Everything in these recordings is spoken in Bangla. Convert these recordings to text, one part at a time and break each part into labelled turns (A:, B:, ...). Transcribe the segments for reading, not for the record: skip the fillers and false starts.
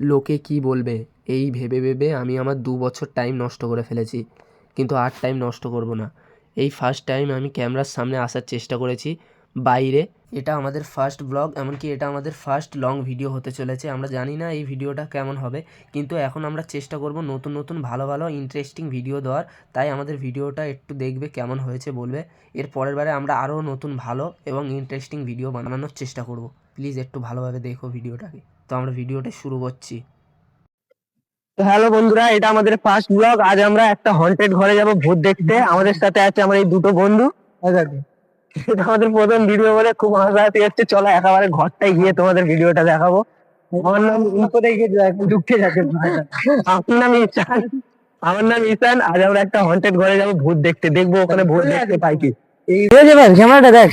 A: লোকে কি বলবে এই ভেবে ভেবে আমি আমার 2 বছর টাইম নষ্ট করে ফেলেছি, কিন্তু আর টাইম নষ্ট করব না। এই ফার্স্ট টাইম আমি ক্যামেরার সামনে আসার চেষ্টা করেছি বাইরে। এটা আমাদের ফার্স্ট ব্লগ, এমনকি এটা আমাদের ফার্স্ট লং ভিডিও হতে চলেছে। আমরা জানি না এই ভিডিওটা কেমন হবে, কিন্তু এখন আমরা চেষ্টা করব নতুন নতুন ভালো ভালো ইন্টারেস্টিং ভিডিও দেওয়ার। তাই আমাদের ভিডিওটা একটু দেখবে, কেমন হয়েছে বলবে। এর পরের বারে আমরা আরও নতুন ভালো এবং ইন্টারেস্টিং ভিডিও বানানোর চেষ্টা করব। প্লিজ একটু ভালোভাবে দেখো ভিডিওটাকে। তো আমরা ভিডিওটা শুরু করছি।
B: তো হ্যালো বন্ধুরা, এটা আমাদের ফার্স্ট ব্লগ। আজ আমরা একটা হন্টেড ঘরে যাব ভূত দেখতে। আমাদের সাথে আছে আমার এই দুটো বন্ধু। এটা আমাদের প্রথম ভিডিও বলে খুব হাসাহাসি হচ্ছে। চলো একেবারে ঘরটায় গিয়ে তোমাদের ভিডিওটা দেখাবো। আমার নাম দুঃখে যাচ্ছে। আপনার নাম ইসান। আমার নাম ইসান। আজ আমরা একটা হন্টেড ঘরে যাব ভূত দেখতে, দেখবো ওখানে ভূত দেখতে পাই কি। এই ক্যামেরাটা দেখ,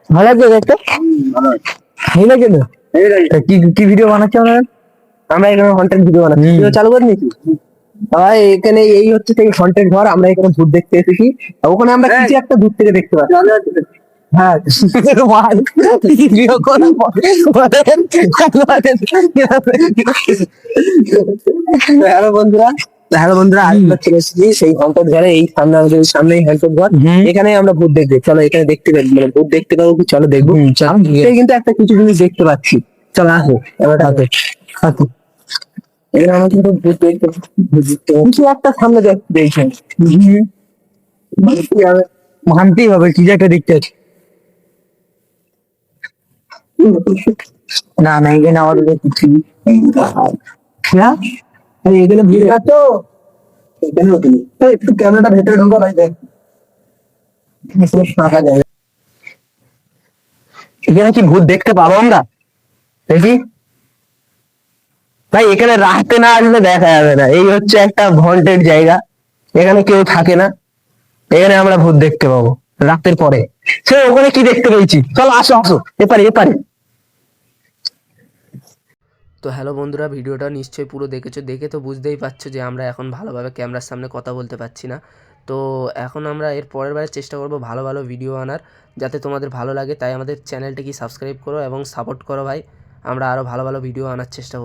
B: ভালো লাগছে দেখতে। ভালো লাগে না? কি কি ভিডিও বানাচ্ছি আমরা? আমরা এখানে কন্টেন্ট ভিডিও বানাচ্ছি। ভিডিও চালু করে নিয়েছি। ভাই এখানে এই হচ্ছে সেই কন্টেন্ট ঘর। আমরা এখানে ভূত দেখতে এসেছি। ওখানে আমরা কিছু একটা দূর থেকে দেখতে পাচ্ছি। হ্যাঁ ভিডিও করা হ্যালো বন্ধুরা, আমরা চলে এসেছি সেই হন্টেড ঘরে। এই সামনে আমাদের সামনেই হন্টেড ঘর। এখানে আমরা ভূত দেখবো। চলো এখানে দেখতে পাবো, মানে ভূত দেখতে পাবো কি, চলো দেখবো। কিন্তু একটা কিছু জিনিস দেখতে পাচ্ছি। চলো আসো এবার আসো। এবার আমরা কিন্তু ভূত দেখতে কিছু একটা সামনে দেখতে পেয়েছেন। মানতেই হবে কি একটা দেখতে আছে। না না, এখানে আমাদের কিছু এখানে ভিড় তো এখানে একটু ক্যামেরাটা ভেতরে ঢোকা ভাই, দেখ ফাঁকা জায়গা। এখানে কি ভূত দেখতে পাবো আমরা? দেখি ভাই, এখানে রাতে না আসলে দেখা যাবে না। এই হচ্ছে একটা হন্টেড জায়গা, এখানে কেউ থাকে না। এখানে আমরা ভূত দেখতে পাবো রাতের পরে। সে ওখানে কি দেখতে পেয়েছি, চলো আসো আসো এপারে এপারে।
A: তো হ্যালো বন্ধুরা, ভিডিওটা নিশ্চয়ই পুরো দেখেছো। দেখে তো বুঝতেই পারছো যে আমরা এখন ভালোভাবে ক্যামেরার সামনে কথা বলতে পারছি না। তো এখন আমরা এর পরের বারে চেষ্টা করব ভালো ভালো ভিডিও আনার, যাতে তোমাদের ভালো লাগে। তাই আমাদের চ্যানেলটিকে সাবস্ক্রাইব করো এবং সাপোর্ট করো ভাই। আমরা আরও ভালো ভালো ভিডিও আনার চেষ্টা করব।